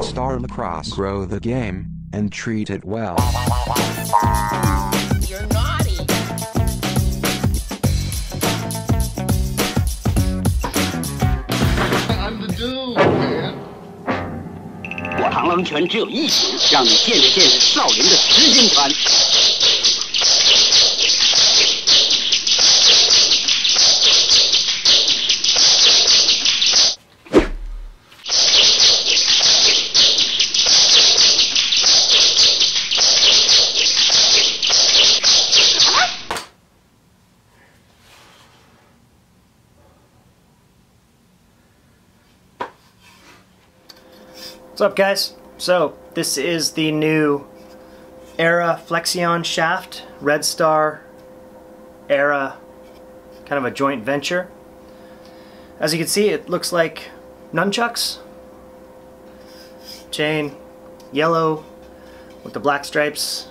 Red Star Lacrosse. Grow the game and treat it well. You're naughty. 我螳螂拳只有一型，让你见识见识少林的10斤拳。What's up, guys? So this is the new Era Flexion shaft, Red Star Era, kind of a joint venture. As you can see, it looks like Nunchucks. Chain, yellow with the black stripes,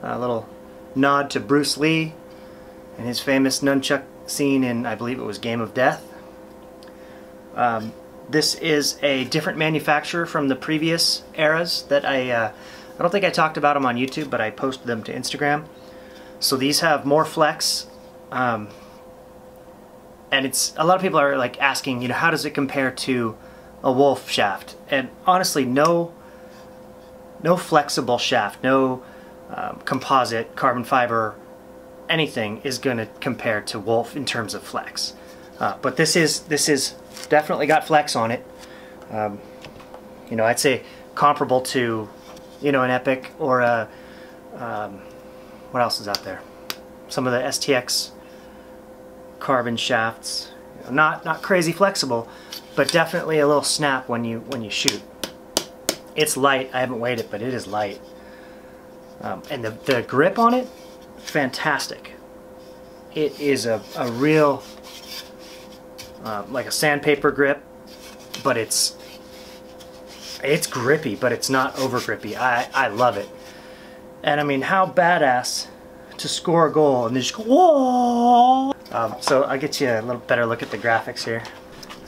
a little nod to Bruce Lee and his famous nunchuck scene in, I believe it was Game of Death. This is a different manufacturer from the previous eras that I don't think I talked about them on YouTube, but I posted them to Instagram. So these have more flex, and it's a lot of people are like asking, you know, how does it compare to a Wolf shaft? And honestly, no flexible shaft, no composite, carbon fiber, anything is going to compare to Wolf in terms of flex. But this is definitely got flex on it. You know, I'd say comparable to, you know, an Epic or a what else is out there? Some of the STX carbon shafts. You know, not crazy flexible, but definitely a little snap when you shoot. It's light. I haven't weighed it, but it is light. And the grip on it, fantastic. It is a real like a sandpaper grip, but it's grippy, but it's not over grippy. I love it. And I mean, how badass to score a goal and then just go, whoa! So I'll get you a little better look at the graphics here.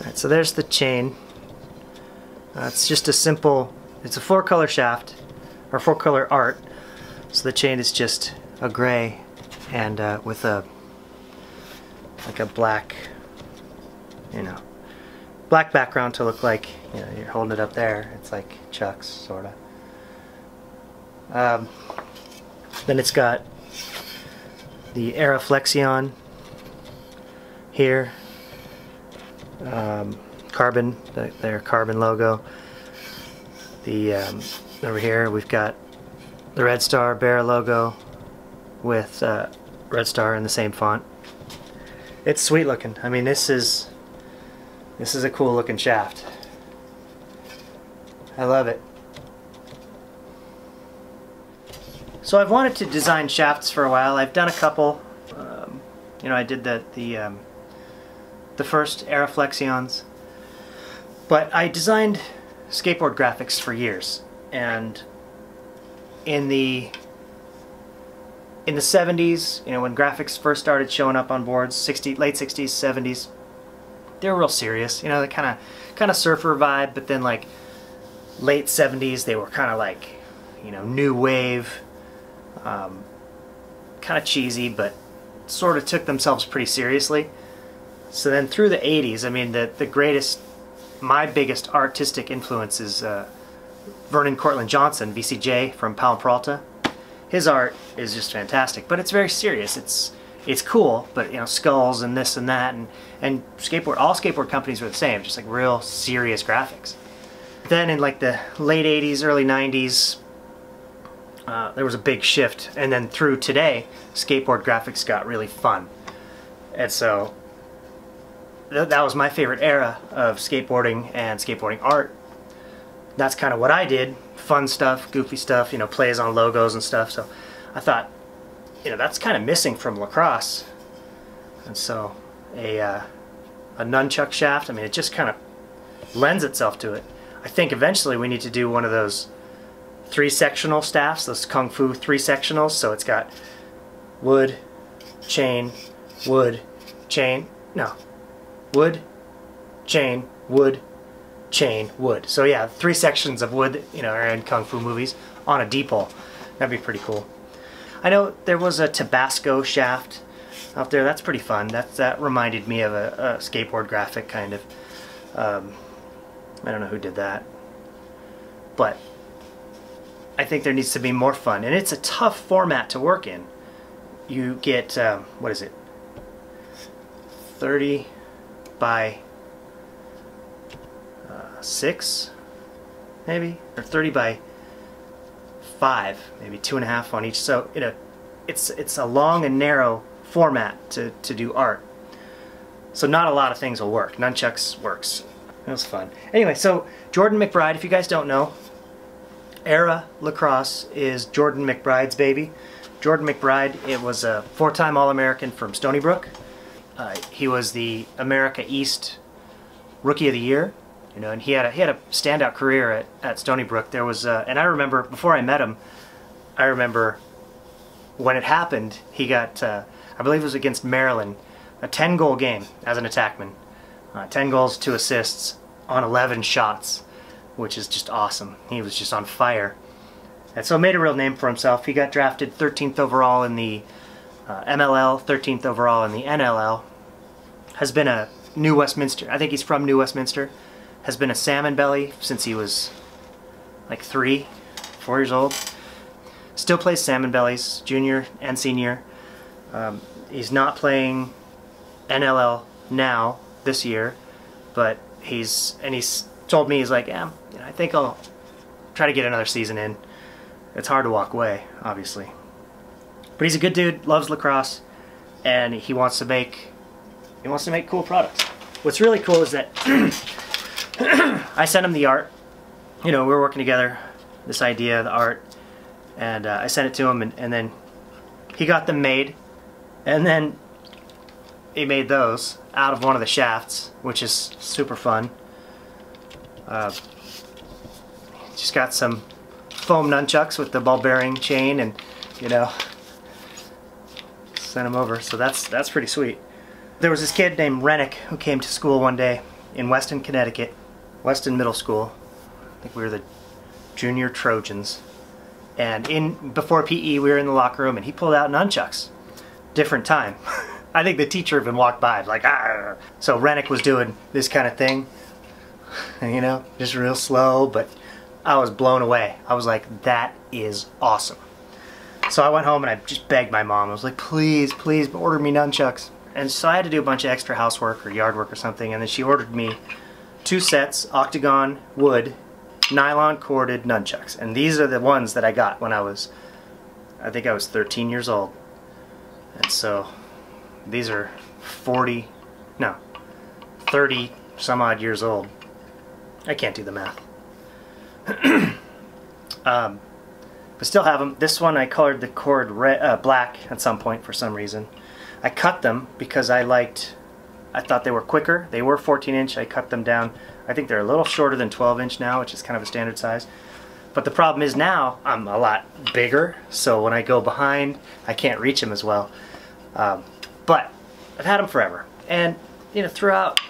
Alright, so there's the chain. It's just a simple, it's a 4-color shaft, or 4-color art. So the chain is just a gray and with a like a black, you know, black background to look like, you know, you're holding it up there. It's like Chucks, sorta. Then it's got the Era Flexion here, carbon, their carbon logo. The over here we've got the Red Star Bear logo with Red Star in the same font. It's sweet looking. I mean, this is a cool looking shaft. I love it. So I've wanted to design shafts for a while. I've done a couple. You know, I did the first Era Flexions, but I designed skateboard graphics for years. And in the 70s, you know, when graphics first started showing up on boards, late 60s, 70s, they were real serious. You know, the kind of surfer vibe, but then like late 70s, they were kind of like, you know, new wave, kind of cheesy, but sort of took themselves pretty seriously. So then through the 80s, I mean, my biggest artistic influence is Vernon Cortland Johnson, VCJ from Powell and Peralta. His art is just fantastic, but it's very serious. It's cool, but you know, skulls and this and that, and all skateboard companies were the same, just like real serious graphics. Then in like the late 80s, early 90s, there was a big shift, and then through today, skateboard graphics got really fun. And so that was my favorite era of skateboarding and skateboarding art. That's kind of what I did. Fun stuff, goofy stuff, you know, plays on logos and stuff. So I thought, you know, that's kind of missing from lacrosse. And so a nunchuck shaft, I mean, it just kind of lends itself to it. I think eventually we need to do one of those 3-sectional staffs, those Kung Fu 3-sectionals. So it's got wood, chain, wood, chain, no, wood, chain, wood, chain, wood. So yeah, 3 sections of wood, you know, are in Kung Fu movies on a D-pole. That'd be pretty cool. I know there was a Tabasco shaft out there. That's pretty fun. That reminded me of a skateboard graphic, kind of. I don't know who did that. But I think there needs to be more fun. And it's a tough format to work in. You get, what is it? 30 by 6, maybe? Or 30 by 5, maybe 2.5 on each. So, you know, it's a long and narrow format to do art. So not a lot of things will work. Nunchucks works. It was fun. Anyway, so Jordan McBride, if you guys don't know, Era Lacrosse is Jordan McBride's baby. Jordan McBride, it was a 4-time All-American from Stony Brook. He was the America East Rookie of the Year, you know, and he had a standout career at Stony Brook. There was, and I remember before I met him, I remember when it happened. He got, I believe it was against Maryland, a 10-goal game as an attackman, 10 goals, 2 assists on 11 shots, which is just awesome. He was just on fire. And so made a real name for himself. He got drafted 13th overall in the MLL, 13th overall in the NLL. Has been a New Westminster, I think he's from New Westminster. Has been a salmon belly since he was like 3, 4 years old. Still plays salmon bellies, junior and senior. He's not playing NLL now this year, but he's told me, he's like, yeah, you know, I think I'll try to get another season in. It's hard to walk away, obviously. But he's a good dude, loves lacrosse, and he wants to make cool products. What's really cool is that I sent him the art. You know, we were working together, this idea, the art, and I sent it to him, and then he got them made, and then he made those out of one of the shafts, which is super fun. Just got some foam nunchucks with the ball bearing chain, and you know, sent them over. So that's pretty sweet. There was this kid named Rennick who came to school one day in Weston, Connecticut, Weston Middle School. I think we were the junior Trojans. And before PE, we were in the locker room, and he pulled out nunchucks. Different time. I think the teacher even walked by, like, ah. So Rennick was doing this kind of thing, you know, just real slow, but I was blown away. I was like, that is awesome. So I went home and I just begged my mom. I was like, please, please order me nunchucks. And so I had to do a bunch of extra housework or yard work or something, and then she ordered me 2 sets, octagon wood, nylon corded nunchucks. And these are the ones that I got when I think I was 13 years old. And so these are 30 some odd years old. I can't do the math. But still have them. This one I colored the cord black at some point for some reason. I cut them because I thought they were quicker. They were 14-inch. I cut them down. I think they're a little shorter than 12-inch now, which is kind of a standard size. But the problem is now I'm a lot bigger, so when I go behind, I can't reach them as well. But I've had them forever. And, you know, throughout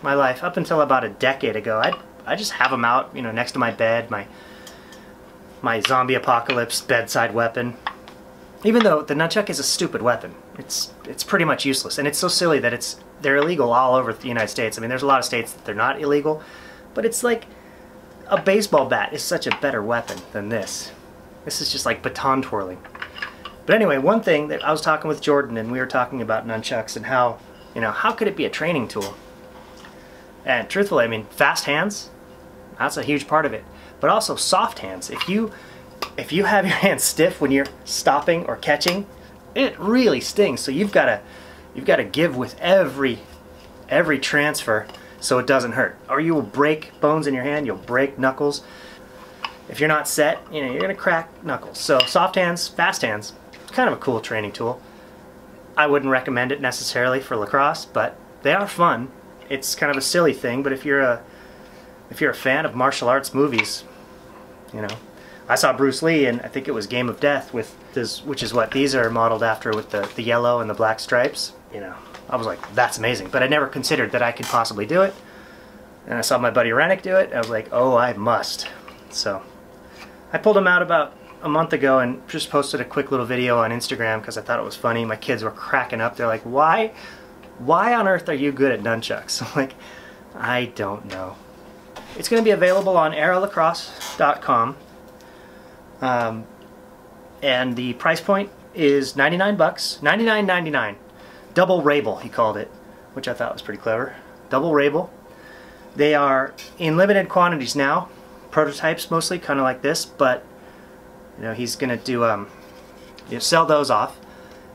my life, up until about a decade ago, I just have them out, you know, next to my bed, my zombie apocalypse bedside weapon. Even though the nunchuck is a stupid weapon, it's pretty much useless, and it's so silly that they're illegal all over the United States. I mean, there's a lot of states that they're not illegal, but it's like a baseball bat is such a better weapon than this. This is just like baton twirling. But anyway, one thing that I was talking with Jordan, and we were talking about nunchucks and how, you know, how could it be a training tool? And truthfully, I mean, fast hands, that's a huge part of it. But also soft hands. If you have your hands stiff when you're stopping or catching, it really stings. So you've got to give with every transfer so it doesn't hurt. Or you will break bones in your hand, you'll break knuckles. If you're not set, you know, you're going to crack knuckles. So soft hands, fast hands, it's kind of a cool training tool. I wouldn't recommend it necessarily for lacrosse, but they are fun. It's kind of a silly thing, but if you're a fan of martial arts movies, you know, I saw Bruce Lee, and I think it was Game of Death with this, which is what these are modeled after, with the yellow and the black stripes. You know, I was like, that's amazing. But I never considered that I could possibly do it. And I saw my buddy Rennick do it. I was like, oh, I must. So I pulled him out about a month ago and just posted a quick little video on Instagram because I thought it was funny. My kids were cracking up. They're like, why on earth are you good at nunchucks? I'm like, I don't know. It's going to be available on eralacrosse.com. And the price point is $99, $99.99. Double Rabel, he called it, which I thought was pretty clever. Double Rabel. They are in limited quantities now, prototypes mostly, kind of like this, but you know, he's gonna do sell those off,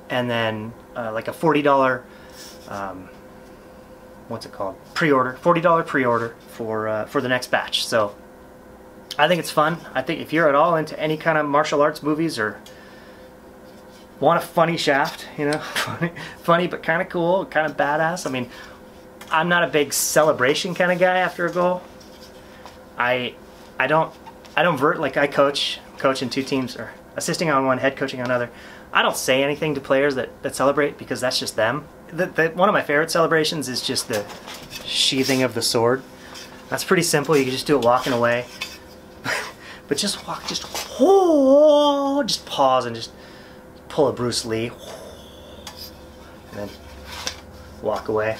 and then like a $40 what's it called? Pre-order, $40 pre-order for the next batch. So I think it's fun. I think if you're at all into any kind of martial arts movies or want a funny shaft, you know, funny but kind of cool, kind of badass. I mean, I'm not a big celebration kind of guy after a goal. I don't vert, like I coach in two teams, or assisting on one, head coaching on another. I don't say anything to players that celebrate because that's just them. One of my favorite celebrations is just the sheathing of the sword. That's pretty simple. You can just do it walking away. But just walk, just pause and just pull a Bruce Lee. And then walk away.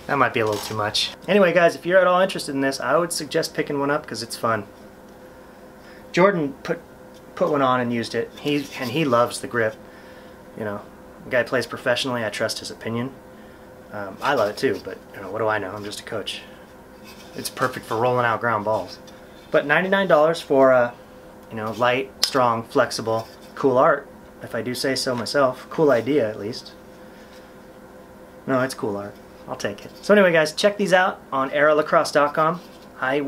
That might be a little too much. Anyway, guys, if you're at all interested in this, I would suggest picking one up because it's fun. Jordan put one on and used it. He loves the grip. You know, the guy plays professionally. I trust his opinion. I love it too, but you know, what do I know? I'm just a coach. It's perfect for rolling out ground balls. But $99 for you know, light, strong, flexible, cool art. If I do say so myself, cool idea at least. No, it's cool art. I'll take it. So anyway, guys, check these out on eralacrosse.com. I'd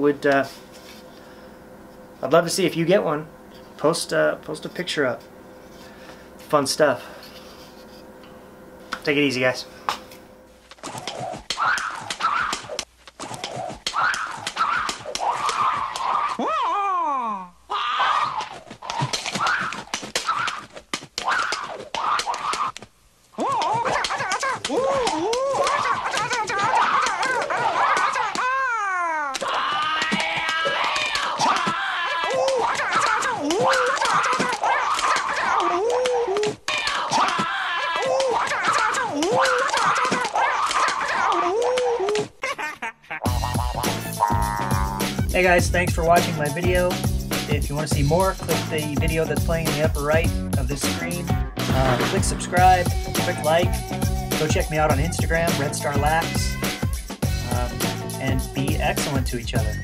love to see if you get one. Post a picture up. Fun stuff. Take it easy, guys. Hey guys, thanks for watching my video. If you want to see more, click the video that's playing in the upper right of this screen. Click subscribe, click like. Go check me out on Instagram, RedStarLax. And be excellent to each other.